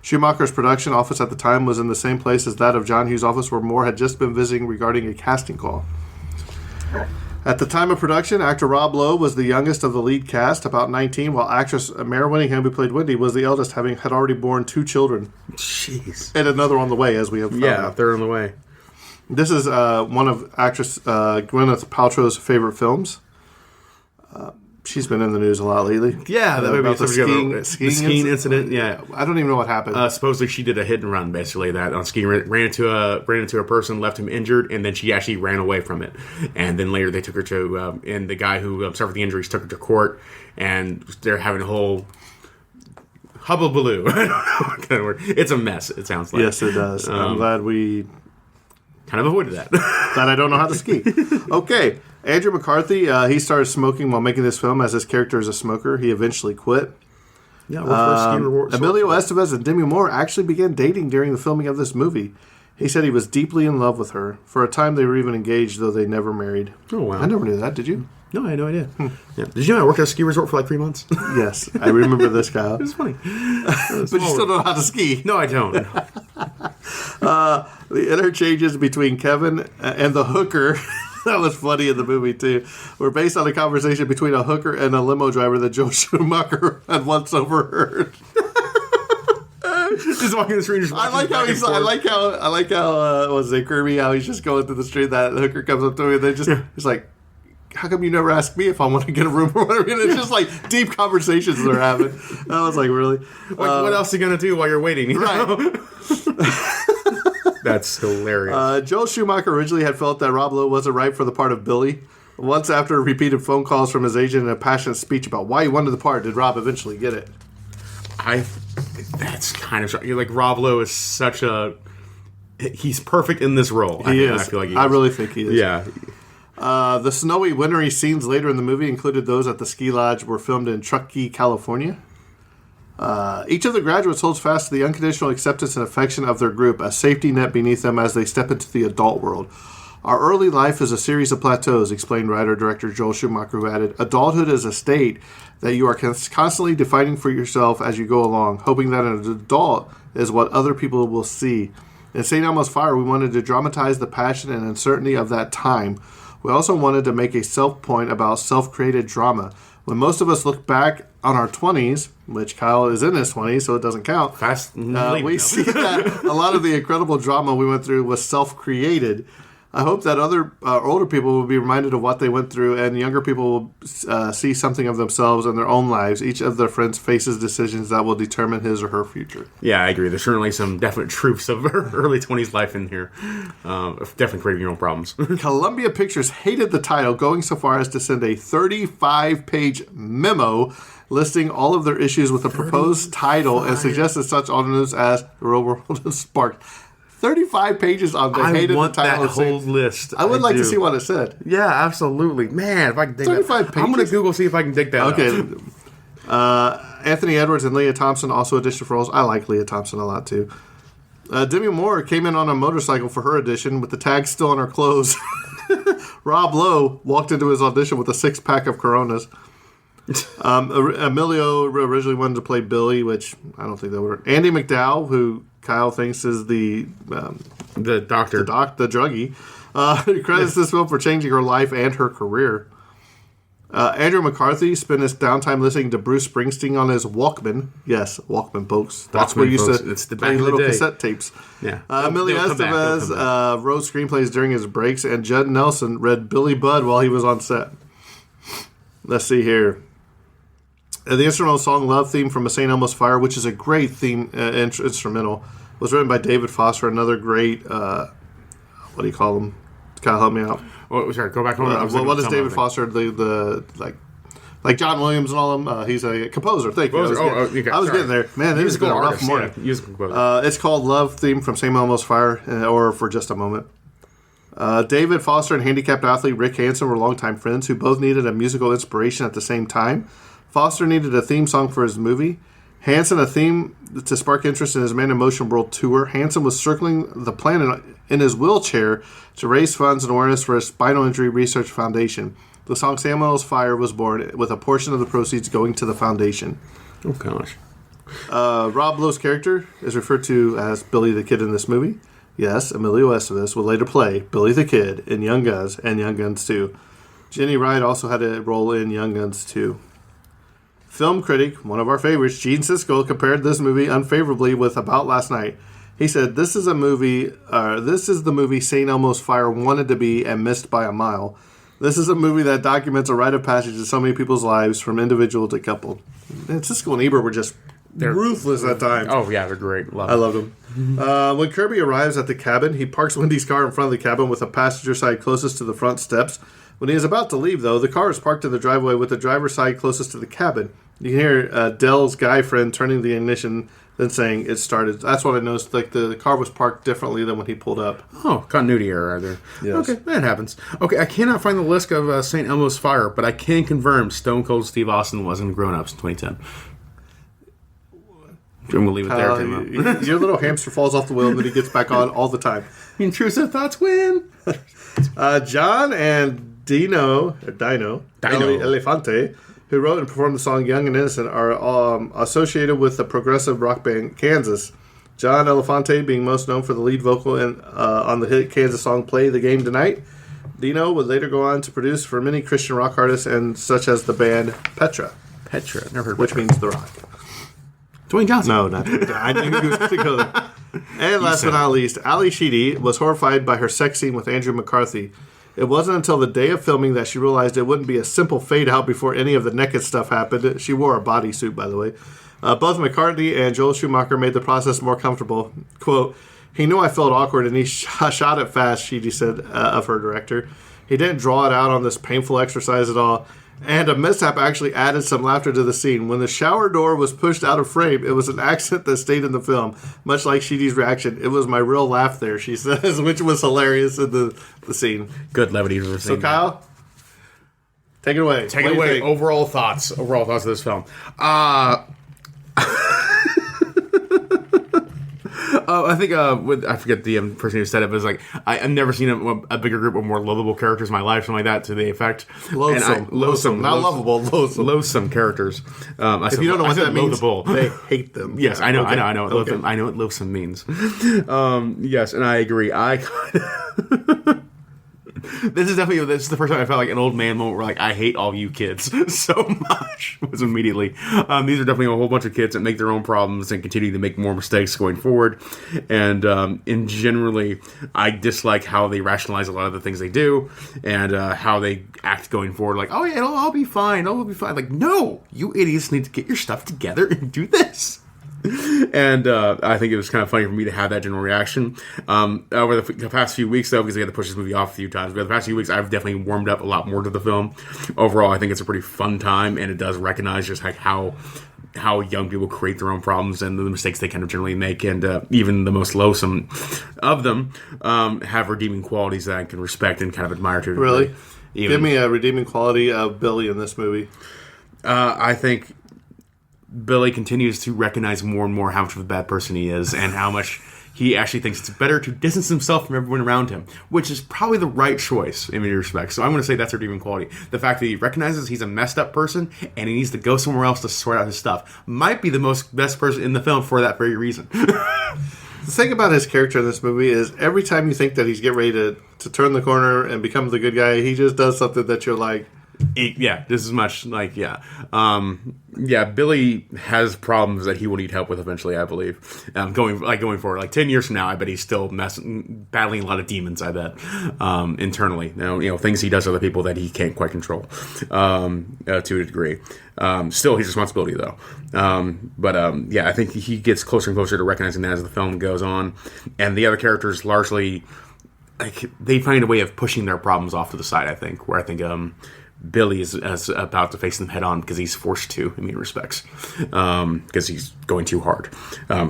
Schumacher's production office at the time was in the same place as that of John Hughes' office, where Moore had just been visiting regarding a casting call. At the time of production, actor Rob Lowe was the youngest of the lead cast, about 19, while actress Mary Whittingham, who played Wendy, was the eldest, had already borne 2 children. Jeez. And another on the way, as we have found out. They're on the way. This is one of actress Gwyneth Paltrow's favorite films. She's been in the news a lot lately. Yeah, about the skiing incident. Yeah, I don't even know what happened. Supposedly, she did a hit and run, basically that on skiing, ran into a person, left him injured, and then she actually ran away from it. And then later, they took her to and the guy who suffered the injuries took her to court, and they're having a whole hubbubaloo. I don't know what kind of word. It's a mess. It sounds like. Yes, it does. I'm glad we kind of avoided that. That I don't know how to ski. Okay. Andrew McCarthy, he started smoking while making this film, as his character is a smoker. He eventually quit. Yeah, Emilio Estevez and Demi Moore actually began dating during the filming of this movie. He said he was deeply in love with her. For a time, they were even engaged, though they never married. Oh, wow. I never knew that. Did you? No, I had no idea. Yeah. Did you know I worked at a ski resort for like 3 months? Yes, I remember this guy. It was funny. But you still don't know how to ski. No, I don't. The interchanges between Kevin and the hooker, that was funny in the movie too, were based on a conversation between a hooker and a limo driver that Joel Schumacher had once overheard. Just walking the street. I like how what's his name, Kirby? How he's just going through the street. That hooker comes up to him, and they just he's like, "How come you never ask me if I want to get a room or whatever?" And it's just like deep conversations they're having. I was like, really? What else are you gonna do while you're waiting? You know? That's hilarious. Joel Schumacher originally had felt that Rob Lowe wasn't right for the part of Billy. Once, after repeated phone calls from his agent and a passionate speech about why he wanted the part, did Rob eventually get it? That's kind of shocking. Like, Rob Lowe is such a... He's perfect in this role. He is. I feel like he is. I really think he is. Yeah. The snowy, wintry scenes later in the movie included those at the ski lodge were filmed in Truckee, California. Each of the graduates holds fast to the unconditional acceptance and affection of their group, a safety net beneath them as they step into the adult world. Our early life is a series of plateaus, explained writer-director Joel Schumacher, who added, adulthood is a state that you are constantly defining for yourself as you go along, hoping that an adult is what other people will see. In St. Elmo's Fire, we wanted to dramatize the passion and uncertainty of that time. We also wanted to make a self-point about self-created drama. When most of us look back on our 20s, which Kyle is in his 20s, so it doesn't count, we see that a lot of the incredible drama we went through was self-created. I hope that other older people will be reminded of what they went through, and younger people will see something of themselves in their own lives. Each of their friends faces decisions that will determine his or her future. Yeah, I agree. There's certainly some definite truths of early 20s life in here. Definitely creating your own problems. Columbia Pictures hated the title, going so far as to send a 35-page memo listing all of their issues with the proposed title and suggested such alternatives as The Real World and Spark. 35 pages on the hated the title. That whole list. I would like to see what it said. Yeah, absolutely. Man, if I can dig 35 that. pages? I'm going to Google, see if I can dig that Okay. up. Anthony Edwards and Leah Thompson also auditioned for roles. I like Leah Thompson a lot, too. Demi Moore came in on a motorcycle for her audition with the tag still on her clothes. Rob Lowe walked into his audition with a 6-pack of Coronas. Emilio originally wanted to play Billy, which I don't think that would work. Andy McDowell, who Kyle thinks is the doctor, the druggie, credits this film for changing her life and her career. Andrew McCarthy spent his downtime listening to Bruce Springsteen on his Walkman. Yes, Walkman, folks. That's where you used to play little cassette tapes. Yeah. Emilio Estevez wrote screenplays during his breaks, and Judd Nelson read Billy Budd while he was on set. Let's see here. The instrumental song Love Theme from A St. Elmo's Fire, which is a great theme instrumental, was written by David Foster, another great, what do you call him? Kyle, help me out. Oh, sorry, go back home. What is David Foster, like John Williams and all of them? He's a composer. Thank you. I was getting there. Man, it has been a rough morning. Yeah, it's called Love Theme from St. Elmo's Fire, or For Just a Moment. David Foster and handicapped athlete Rick Hansen were longtime friends who both needed a musical inspiration at the same time. Foster needed a theme song for his movie. Hansen a theme to spark interest in his Man in Motion World Tour. Hansen was circling the planet in his wheelchair to raise funds and awareness for his Spinal Injury Research Foundation. The song St. Elmo's Fire was born with a portion of the proceeds going to the foundation. Oh, gosh. Rob Lowe's character is referred to as Billy the Kid in this movie. Yes, Emilio Estevez will later play Billy the Kid in Young Guns and Young Guns 2. Jenny Wright also had a role in Young Guns 2. Film critic, one of our favorites, Gene Siskel, compared this movie unfavorably with About Last Night. He said, this is the movie St. Elmo's Fire wanted to be and missed by a mile. This is a movie that documents a rite of passage in so many people's lives, from individual to couple. And Siskel and Ebert were just ruthless at times. Oh, yeah, they're great. I loved them. When Kirby arrives at the cabin, he parks Wendy's car in front of the cabin with the passenger side closest to the front steps. When he is about to leave, though, the car is parked in the driveway with the driver's side closest to the cabin. You can hear Dell's guy friend turning the ignition, then saying it started. That's what I noticed. Like, the car was parked differently than when he pulled up. Oh, continuity error there. Yes. Okay, that happens. Okay, I cannot find the list of St. Elmo's Fire, but I can confirm Stone Cold Steve Austin was in Grown Ups in 2010. I'm going to leave it there, Tim. Your little hamster falls off the wheel, and then he gets back on all the time. Intrusive thoughts win. John and Dino Elefante, who wrote and performed the song Young and Innocent, are associated with the progressive rock band Kansas. John Elefante being most known for the lead vocal on the hit Kansas song Play the Game Tonight. Dino would later go on to produce for many Christian rock artists and such as the band Petra. Petra, never heard of which Petra. means The Rock. Dwayne Johnson. No, not I knew he was going to go there. And last but not least, Ali Sheedy was horrified by her sex scene with Andrew McCarthy. It wasn't until the day of filming that she realized it wouldn't be a simple fade out before any of the naked stuff happened. She wore a bodysuit, by the way. Both McCartney and Joel Schumacher made the process more comfortable. Quote, he knew I felt awkward and he shot it fast, Sheedy said of her director. He didn't draw it out on this painful exercise at all. And a mishap actually added some laughter to the scene. When the shower door was pushed out of frame, it was an accent that stayed in the film, much like Sheedy's reaction. It was my real laugh there, she says, which was hilarious in the scene. Good levity. So, Kyle, take it away. Take it away. Overall thoughts of this film. I think I forget the person who said it, but it's like I've never seen a bigger group of more lovable characters in my life, something like that to the effect. Loathsome, not lovable, loathsome characters. If you don't know what that means, they hate them. Yes, I know. I know what loathsome means. Yes, and I agree. This is the first time I felt like an old man moment where like I hate all you kids so much. Was immediately these are definitely a whole bunch of kids that make their own problems and continue to make more mistakes going forward. And generally, I dislike how they rationalize a lot of the things they do and how they act going forward. Like, oh yeah, I'll be fine. I'll be fine. Like, no, you idiots need to get your stuff together and do this. And I think it was kind of funny for me to have that general reaction. Over the past few weeks, though, because I had to push this movie off a few times, but the past few weeks, I've definitely warmed up a lot more to the film. Overall, I think it's a pretty fun time, and it does recognize just like how young people create their own problems and the mistakes they kind of generally make, and even the most loathsome of them have redeeming qualities that I can respect and kind of admire to. Really? Give me a redeeming quality of Billy in this movie. I think Billy continues to recognize more and more how much of a bad person he is and how much he actually thinks it's better to distance himself from everyone around him, which is probably the right choice in many respects. So I'm going to say that's a redeeming quality. The fact that he recognizes he's a messed up person and he needs to go somewhere else to sort out his stuff might be the best person in the film for that very reason. The thing about his character in this movie is every time you think that he's getting ready to turn the corner and become the good guy, he just does something that you're like, this is much like, Billy has problems that he will need help with eventually, I believe. Going forward, like 10 years from now, I bet he's still battling a lot of demons, I bet, internally. Things he does to other people that he can't quite control, to a degree. Still his responsibility, though. I think he gets closer and closer to recognizing that as the film goes on. And the other characters largely, like, they find a way of pushing their problems off to the side, I think, where I think, Billy is about to face them head on because he's forced to in many respects because he's going too hard.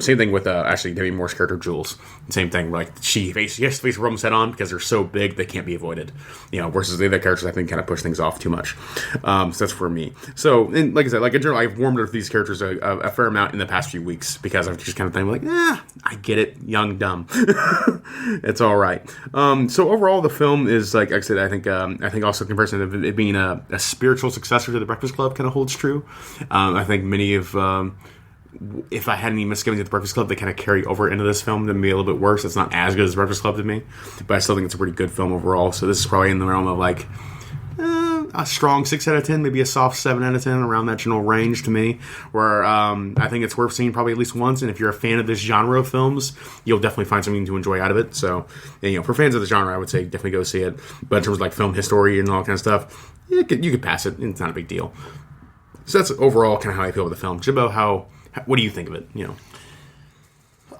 Same thing with actually Demi Moore's character Jules. Same thing, like she has to face problems head on because they're so big they can't be avoided. Versus the other characters I think kind of push things off too much. So that's for me. So, and like I said, like in general, I've warmed up to these characters a fair amount in the past few weeks because I've just kind of think like, I get it, young, dumb. It's all right. So overall, the film is like I said, I think also in comparison to it being a spiritual successor to The Breakfast Club kind of holds true. I think many of if I had any misgivings at The Breakfast Club, they kind of carry over into this film to be a little bit worse. It's not as good as The Breakfast Club to me, but I still think it's a pretty good film overall. So this is probably in the realm of like a strong 6 out of 10, maybe a soft 7 out of 10, around that general range to me, where I think it's worth seeing probably at least once. And if you're a fan of this genre of films, you'll definitely find something to enjoy out of it. So, for fans of the genre, I would say definitely go see it. But in terms of like film history and all that kind of stuff, you could pass it. It's not a big deal. So that's overall kind of how I feel with the film. Jimbo, what do you think of it?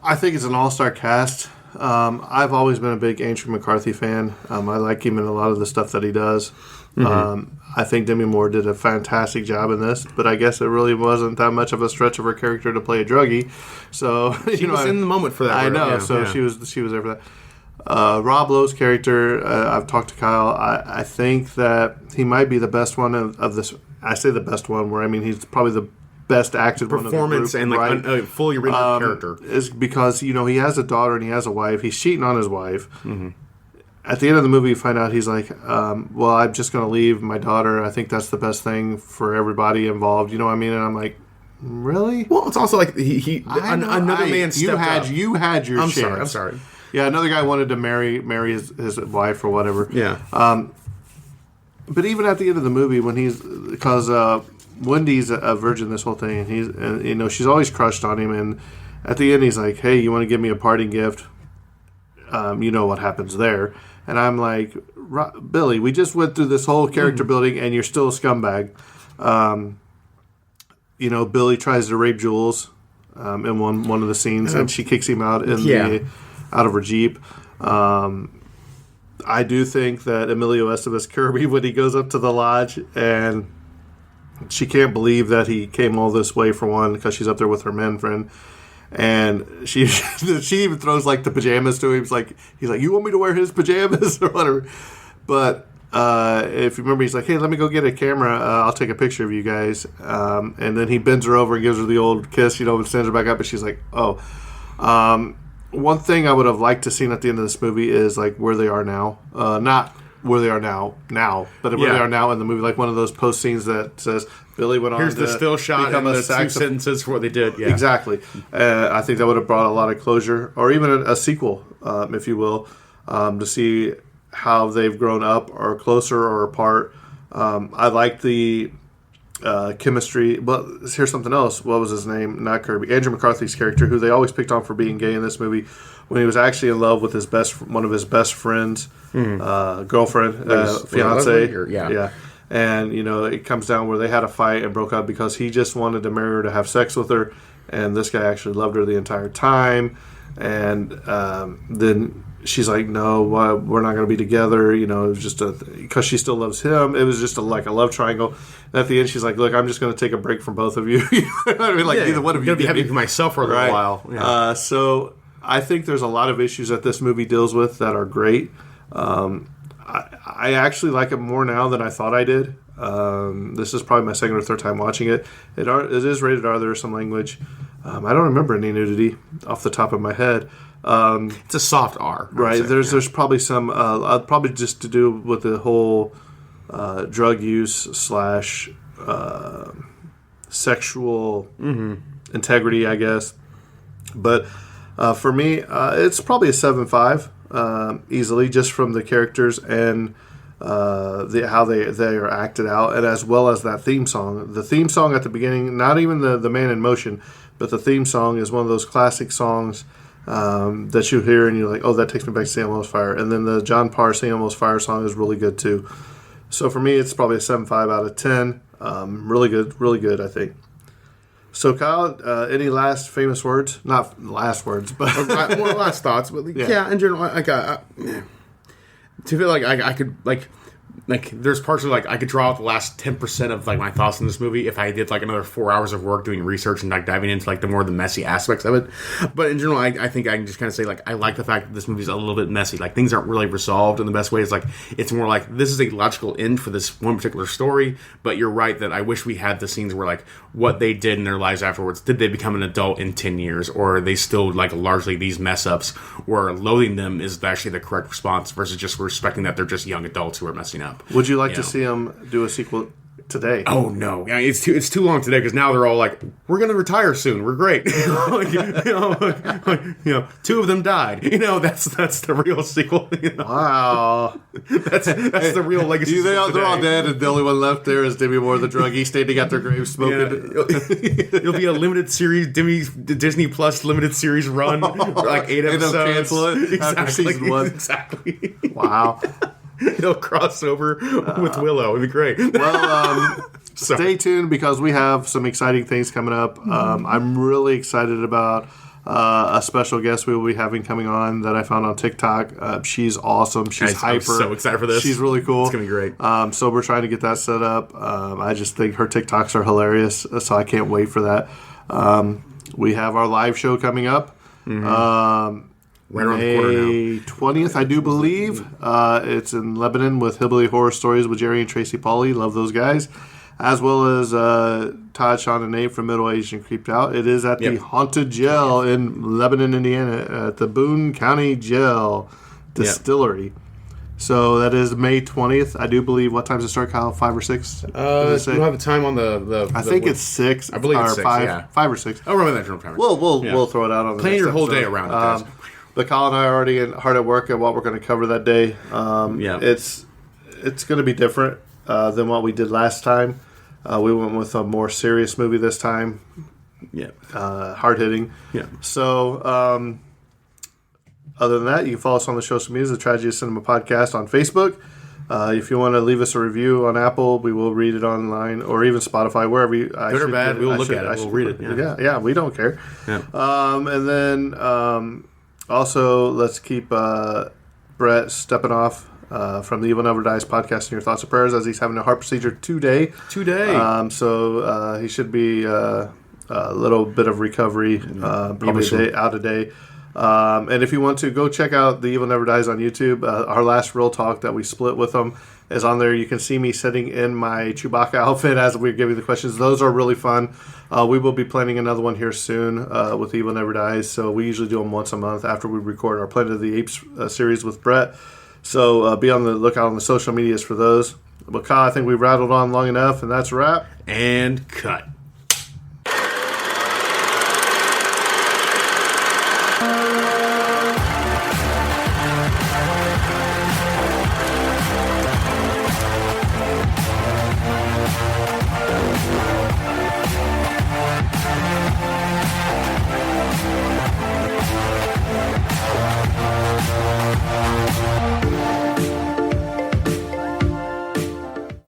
I think it's an all-star cast. I've always been a big Andrew McCarthy fan. I like him in a lot of the stuff that he does. Mm-hmm. I think Demi Moore did a fantastic job in this, but I guess it really wasn't that much of a stretch of her character to play a druggie. So she was in the moment for that. I know. She was there for that. Rob Lowe's character, I've talked to Kyle. I think that he might be the best one of this. I say the best one, where I mean he's probably the best acted performance one of the group, and like a fully written character is because he has a daughter and he has a wife. He's cheating on his wife. Mm-hmm. At the end of the movie, you find out he's like, well, I'm just going to leave my daughter. I think that's the best thing for everybody involved. You know what I mean? And I'm like, Really? Well, it's also like another man stepped up. You had your chance. I'm sorry. Yeah, another guy wanted to marry his wife or whatever. Yeah. But even at the end of the movie, when because Wendy's a virgin this whole thing, and she's always crushed on him, and at the end he's like, "Hey, you want to give me a parting gift?" You know what happens there, and I'm like, Billy, we just went through this whole character building, and you're still a scumbag. Billy tries to rape Jules in one of the scenes, and she kicks him out out of her Jeep. I do think that Emilio Estevez Kirby, when he goes up to the lodge and she can't believe that he came all this way for one, because she's up there with her man friend, and she even throws like the pajamas to him. He's like, "You want me to wear his pajamas or whatever?" But if you remember, he's like, "Hey, let me go get a camera. I'll take a picture of you guys." And then he bends her over and gives her the old kiss, and sends her back up. And she's like, "Oh." One thing I would have liked to seen at the end of this movie is like where they are now. Not where they are now, but where they are now in the movie. Like one of those post scenes that says Billy went on. Here's to the still shot and the two sentences for what they did. Yeah, exactly. I think that would have brought a lot of closure, or even a sequel, if you will, to see how they've grown up, or closer, or apart. I like the chemistry, but here's something else. What was his name? Not Kirby. Andrew McCarthy's character, who they always picked on for being gay in this movie, when he was actually in love with one of his best friends, girlfriend, fiance. Yeah. And it comes down where they had a fight and broke up because he just wanted to marry her to have sex with her, and this guy actually loved her the entire time. And then she's like, "No, we're not going to be together." It was just because she still loves him. It was just like a love triangle. And at the end, she's like, "Look, I'm just going to take a break from both of you." You know what I mean? Like neither one of you. I'm going to be happy for myself for a little while. Yeah. So I think there's a lot of issues that this movie deals with that are great. I actually like it more now than I thought I did. This is probably my second or third time watching it. It is rated R. There is some language. I don't remember any nudity off the top of my head. It's a soft R, right? There's probably some probably just to do with the whole drug use / sexual integrity, I guess. But for me, it's probably a 7.5 easily, just from the characters and how they are acted out, and as well as that theme song. The theme song at the beginning, not even the Man in Motion, but the theme song is one of those classic songs that you hear and you're like, "Oh, that takes me back to St. Elmo's Fire." And then the John Parr St. Elmo's Fire song is really good too. So for me, it's probably a 7.5 out of 10. Really good, I think. So Kyle, any last famous words? Not last words, but more last thoughts. But yeah, in general, to feel like I could there's parts of I could draw out the last 10% of my thoughts in this movie if I did another 4 hours of work doing research and diving into the messy aspects of it. But in general, I think I can just kind of say I like the fact that this movie's a little bit messy. Things aren't really resolved in the best way. It's more this is a logical end for this one particular story. But you're right that I wish we had the scenes where what they did in their lives afterwards. Did they become an adult in 10 years, or are they still largely these mess ups? Or loathing them is actually the correct response versus just respecting that they're just young adults who are messing up. Would you like to see them do a sequel today? Oh no, it's too long today because now they're all we're going to retire soon. We're great. Two of them died. That's the real sequel. Wow, that's the real legacy. They're all dead, and the only one left there is Demi Moore, the druggie, standing at their grave smoking. Yeah. It'll be a limited series, Disney Plus limited series run, 8 episodes. They'll cancel it after season 1. Exactly. Wow. He'll cross over with Willow. It'd be great. Well, stay tuned because we have some exciting things coming up. I'm really excited about a special guest we will be having coming on that I found on TikTok. She's awesome. She's hyper. I'm so excited for this. She's really cool. It's going to be great. So we're trying to get that set up. I just think her TikToks are hilarious, so I can't wait for that. We have our live show coming up. Right around the corner now. May 20th, I do believe. It's in Lebanon with Hillbilly Horror Stories with Jerry and Tracy Pauly. Love those guys. As well as Todd, Sean, and Nate from Middle Aged and Creeped Out. It is at the Haunted Jail in Lebanon, Indiana, at the Boone County Jail Distillery. So that is May 20th. I do believe. What time does it start, Kyle? 5 or 6? You don't have the time on the I think it's 6. I believe it's 6, 5, yeah. 5 or 6. I'll remember that general timer. We'll throw it out on the Plan next your whole episode. day around it, guys. But Kyle and I are already hard at work at what we're going to cover that day. Yeah. It's going to be different than what we did last time. We went with a more serious movie this time. Yeah. Hard hitting. Yeah. So, other than that, you can follow us on the social media, the Tragedy of Cinema Podcast on Facebook. If you want to leave us a review on Apple, we will read it online, or even Spotify, wherever you. Good or bad, we will look at it. We'll read it. Yeah, we don't care. Yeah. And then also, let's keep Brett stepping off from the Evil Never Dies podcast in your thoughts and prayers, as he's having a heart procedure today. So he should be a little bit of recovery, probably a day. And if you want to, go check out The Evil Never Dies on YouTube. Our last Real Talk that we split with them is on there. You can see me sitting in my Chewbacca outfit as we're giving the questions. Those are really fun. We will be planning another one here soon with The Evil Never Dies. So we usually do them once a month after we record our Planet of the Apes series with Brett. So be on the lookout on the social medias for those. But Kyle, I think we've rattled on long enough, and that's a wrap. And cut.